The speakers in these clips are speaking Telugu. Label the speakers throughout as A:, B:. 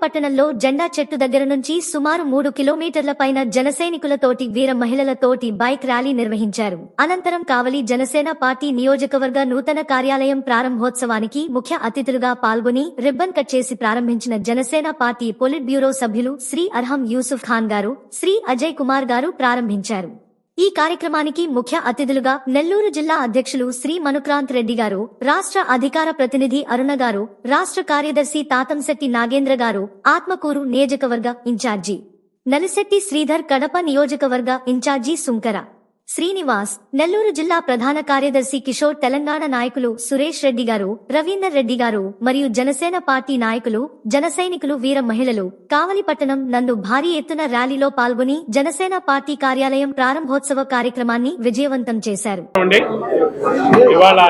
A: పట్టణంలో జెండా చెట్టు దగ్గర నుంచి సుమారు 3 కిలోమీటర్ల పైన జనసైనికులతోటి వీర మహిళలతోటి బైక్ ర్యాలీ నిర్వహించారు. అనంతరం కావలి జనసేన పార్టీ నియోజకవర్గ నూతన కార్యాలయం ప్రారంభోత్సవానికి ముఖ్య అతిథులుగా పాల్గొని రిబ్బన్ కట్ చేసి ప్రారంభించిన జనసేన పార్టీ పొలిట్ బ్యూరో సభ్యులు శ్రీ అర్హం యూసుఫ్ ఖాన్ గారు, శ్రీ అజయ్ కుమార్ గారు ప్రారంభించారు. ఈ కార్యక్రమానికి ముఖ్య అతిథులుగా నెల్లూరు జిల్లా అధ్యక్షులు శ్రీ మనుక్రాంత్ రెడ్డి గారు, రాష్ట్ర అధికార ప్రతినిధి అరుణ గారు, రాష్ట్ర కార్యదర్శి తాతంశెట్టి నాగేంద్ర గారు, ఆత్మకూరు నియోజకవర్గ ఇన్ఛార్జి నలిశెట్టి శ్రీధర్, కడప నియోజకవర్గ ఇన్ఛార్జి సుంకర శ్రీనివాస్, నెల్లూరు జిల్లా ప్రధాన కార్యదర్శి కిషోర్, తెలంగాణ నాయకులు సురేష్ రెడ్డి గారు, రవీందర్ రెడ్డి గారు మరియు జనసేన పార్టీ నాయకులు, జనసైనికులు, వీర మహిళలు కావలి పట్టణం నందు భారీ ఎత్తున ర్యాలీలో పాల్గొని జనసేన పార్టీ కార్యాలయం ప్రారంభోత్సవ కార్యక్రమాన్ని విజయవంతం చేశారు.
B: ఇవాళ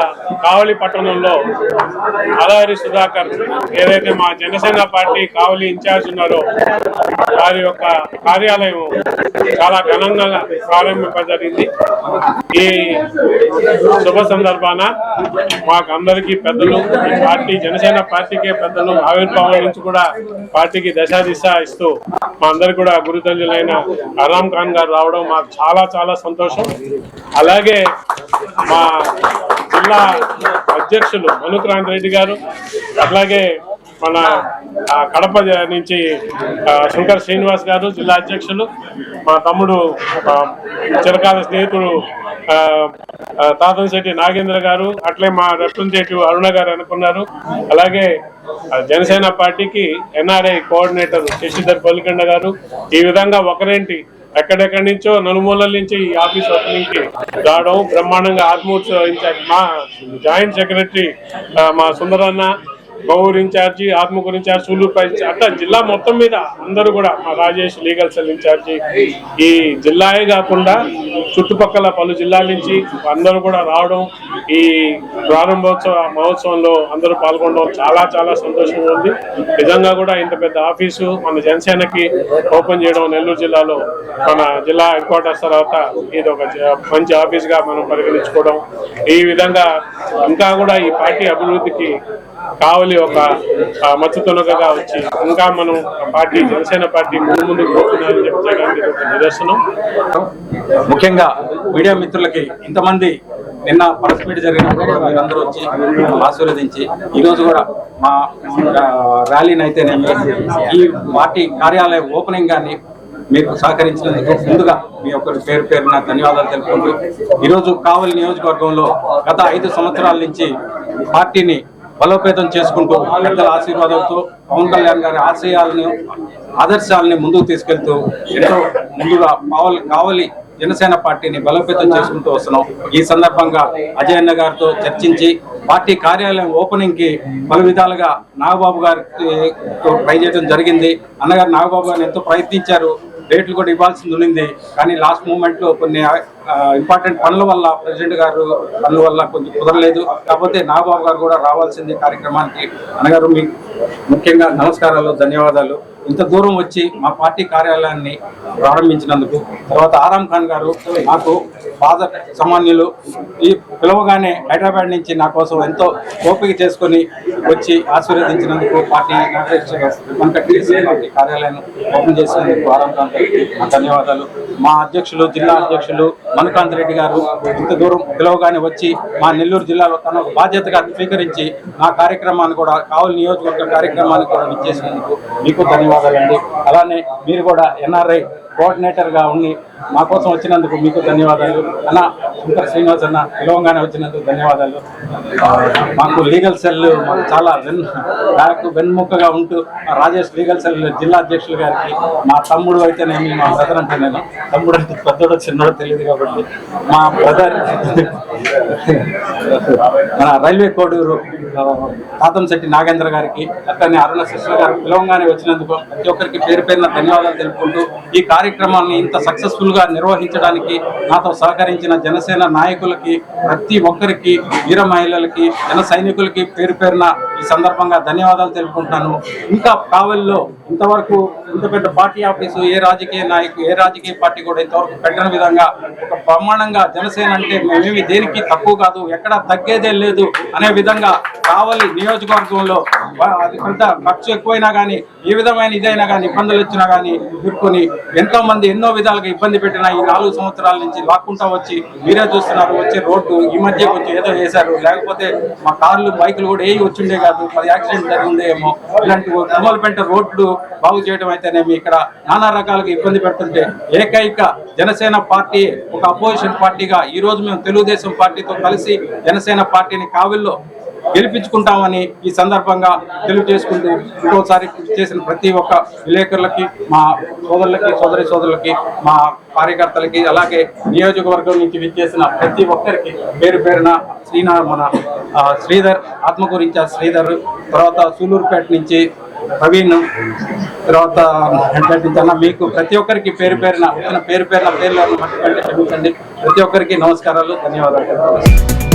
B: కావలి పట్టణంలో అలహరి సుధాకర్ ఏదైతే మా జనసేన పార్టీ కావలి ఇన్ఛార్జ్ ఉన్నారో వారి యొక్క కార్యాలయం చాలా ఘనంగా ప్రారంభింపజరిగింది. ఈ శుభ సందర్భాన మాకు అందరికీ పెద్దలు, ఈ పార్టీ జనసేన పార్టీకే పెద్దలు ఆవిర్భావం నుంచి కూడా పార్టీకి దశాదిశ ఇస్తూ మా అందరికి కూడా గురుతల్యులైన అర్హం ఖాన్ గారు రావడం మాకు చాలా చాలా సంతోషం. అలాగే మా జిల్లా అధ్యక్షులు మనుక్రాంత్ రెడ్డి గారు, అట్లాగే మన కడప నుంచి శంకర్ శ్రీనివాస్ గారు జిల్లా అధ్యక్షులు, మా తమ్ముడు చిరకాల స్నేహితుడు తాతంశెట్టి నాగేంద్ర గారు, అట్లే మా రిప్రజెంటేటివ్ అరుణ గారు అనుకున్నారు. అలాగే జనసేన పార్టీకి ఎన్ఆర్ఐ కోఆర్డినేటర్ శశిధర్ పల్లికొండ గారు, ఈ విధంగా ఒకరేంటి ఎక్కడెక్కడి నుంచో నలుమూలల నుంచి ఈ ఆఫీస్ ఓపెనింగ్ కి రావడం బ్రహ్మాండంగా ఆత్మోత్సవ ఇన్ఛార్జ్ మా జాయింట్ సెక్రటరీ మా సుందరన్న, గౌర్ ఇన్ఛార్జి, ఆత్మకూరు ఇన్ఛార్జ్, సూలూరుపై అట్లా జిల్లా మొత్తం మీద అందరూ కూడా మా రాజేష్ లీగల్ సెల్ ఇన్ఛార్జి, ఈ జిల్లాయే కాకుండా చుట్టుపక్కల పలు జిల్లాల నుంచి అందరూ కూడా రావడం, ఈ ప్రారంభోత్సవ మహోత్సవంలో అందరూ పాల్గొనడం చాలా చాలా సంతోషంగా ఉంది. నిజంగా కూడా ఇంత పెద్ద ఆఫీసు మన జనసేనకి ఓపెన్ చేయడం నెల్లూరు జిల్లాలో మన జిల్లా హెడ్ క్వార్టర్స్ తర్వాత ఇది ఒక మంచి ఆఫీస్ గా మనం పరిగణించుకోవడం, ఈ విధంగా ఇంకా కూడా ఈ పార్టీ అభివృద్ధికి కావలి ఒక మచ్చుతునకగా వచ్చి ఇంకా మనం పార్టీ జనసేన పార్టీ ముందుకు పోతున్నారని చెప్పడానికి ఒక నిదర్శనం.
C: ముఖ్యంగా మీడియా మిత్రులకి ఇంతమంది నిన్న ప్రెస్ మీట్ జరిగినప్పుడు మీరందరూ వచ్చి ఆశీర్వదించి ఈరోజు కూడా మా ర్యాలీని అయితేనేమి ఈ పార్టీ కార్యాలయ ఓపెనింగ్ కానీ మీకు సహకరించినందుకు ముందుగా మీ ఒక్కరి పేరు పేరున ధన్యవాదాలు తెలుపుకుంటూ ఈరోజు కావలి నియోజకవర్గంలో గత 5 సంవత్సరాల నుంచి పార్టీని బలోపేతం చేసుకుంటూ పెద్దల ఆశీర్వాదంతో పవన్ కళ్యాణ్ గారి ఆదర్శాలని ముందుకు తీసుకెళ్తూ ఎంతో ముందుగా కావలి జనసేన పార్టీని బలోపేతం చేసుకుంటూ వస్తున్నాం. ఈ సందర్భంగా అజయ్ అన్న గారితో చర్చించి పార్టీ కార్యాలయం ఓపెనింగ్ కి పలు విధాలుగా నాగబాబు గారికి ట్రై చేయడం జరిగింది. అన్నగారు నాగబాబు గారిని ఎంతో ప్రయత్నించారు, డేట్లు కూడా ఇవ్వాల్సింది ఉండింది. కానీ లాస్ట్ మూమెంట్ లో కొన్ని ఇంపార్టెంట్ పనుల వల్ల ప్రెసిడెంట్ గారు పనుల వల్ల కొంచెం కుదరలేదు. కాకపోతే నాగబాబు గారు కూడా రావాల్సింది కార్యక్రమానికి. అన్నగారు మీకు ముఖ్యంగా నమస్కారాలు, ధన్యవాదాలు. ఇంత దూరం వచ్చి మా పార్టీ కార్యాలయాన్ని ప్రారంభించినందుకు. తర్వాత ఆరాం ఖాన్ గారు నాకు పాద సామాన్యులు, ఈ పిలవగానే హైదరాబాద్ నుంచి నా కోసం ఎంతో ఓపిక చేసుకొని వచ్చి ఆశీర్వదించినందుకు పార్టీ కార్యాలయాన్ని ఓపెన్ చేసినందుకు ఆరాం ఖాన్ గారికి ధన్యవాదాలు. మా అధ్యక్షులు, జిల్లా అధ్యక్షులు మనుక్రాంత్ రెడ్డి గారు ఇంత దూరం పిలవగానే వచ్చి మా నెల్లూరు జిల్లాలో తన బాధ్యతగా స్వీకరించి నా కార్యక్రమాన్ని కూడా కావలి నియోజకవర్గ కార్యక్రమాన్ని కూడా విచ్చేసినందుకు మీకు ధన్యవాదాలండి. అలానే మీరు కూడా ఎన్ఆర్ఐ కోఆర్డినేటర్ గా ఉండి మా కోసం వచ్చినందుకు మీకు ధన్యవాదాలు. అన్న శంకర్ శ్రీనివాస్ అన్న పిలవంగానే వచ్చినందుకు ధన్యవాదాలు. మాకు లీగల్ సెల్ మాకు చాలా వెన్ముక్కగా ఉంటూ రాజేష్ లీగల్ సెల్ జిల్లా అధ్యక్షులు గారికి, మా తమ్ముడు అయితేనేమి, మా బ్రదర్ అంటే నేను తమ్ముడు అంటే పెద్దోడో చిన్నోడో తెలియదు కాబట్టి మా బ్రదర్ మన రైల్వే కోడూరు తాతంశెట్టి నాగేంద్ర గారికి, అట్లనే అరుణ శిష్యుల గారు పిలవంగానే వచ్చినందుకు ప్రతి ఒక్కరికి పేరు పేరున ధన్యవాదాలు తెలుపుకుంటూ ఈ కార్యక్రమాన్ని ఇంత సక్సెస్ఫుల్ గా నిర్వహించడానికి నాతో సహకరించిన జనసేన నాయకులకి, ప్రతి ఒక్కరికి, వీర మహిళలకి, జన సైనికులకి పేరు పేరున ఈ సందర్భంగా ధన్యవాదాలు తెలుపుకుంటున్నాను. ఇంకా కావలిలో ఇంతవరకు ఇంత పెద్ద పార్టీ ఆఫీసు ఏ రాజకీయ నాయకుడు, ఏ రాజకీయ పార్టీ కూడా ఇంతవరకు పెట్టని విధంగా ఒక బ్రహ్మాండంగా జనసేన అంటే మేమేమి దేనికి తక్కువ కాదు, ఎక్కడ తగ్గేదే లేదు అనే విధంగా కావలి నియోజకవర్గంలో అది కొంత ఖర్చు ఎక్కువైనా కానీ ఏ విధమైన ఇదైనా కానీ ఇబ్బందులు వచ్చినా కానీ ఎదుర్కొని ఎంతో మంది ఎన్నో విధాలుగా ఇబ్బంది పెట్టిన ఈ 4 సంవత్సరాల నుంచి లాక్కుంటా వచ్చి మీరే చూస్తున్నారు. వచ్చే రోడ్డు ఈ మధ్య కొంచెం ఏదో చేశారు, లేకపోతే మా కార్లు బైకులు కూడా ఏ వచ్చిండే కాదు, 10 యాక్సిడెంట్ జరిగిందేమో. ఇలాంటి తుమ్మలపెంట రోడ్లు బాగు చేయడం అయితేనేమి ఇక్కడ నానా రకాలుగా ఇబ్బంది పెడుతుంటే ఏకైక జనసేన పార్టీ ఒక అపోజిషన్ పార్టీగా ఈ రోజు మేము తెలుగుదేశం పార్టీతో కలిసి జనసేన పార్టీని కావిల్లో గెలిపించుకుంటామని ఈ సందర్భంగా తెలియజేసుకుంటూ ఇంకోసారి చేసిన ప్రతి ఒక్క విలేకరులకి, మా సోదరులకి, సోదరులకి, మా కార్యకర్తలకి, అలాగే నియోజకవర్గం నుంచి విచ్చేసిన ప్రతి ఒక్కరికి పేరు పేరున మన శ్రీధర్, ఆత్మకూరు ఇన్ఛార్జ్ శ్రీధర్, తర్వాత సూలూరుపేట నుంచి ప్రవీణ్, తర్వాత అన్న మీకు ప్రతి ఒక్కరికి పేరు పేరున పేర్లను క్షమించండి. ప్రతి ఒక్కరికి నమస్కారాలు, ధన్యవాదాలు.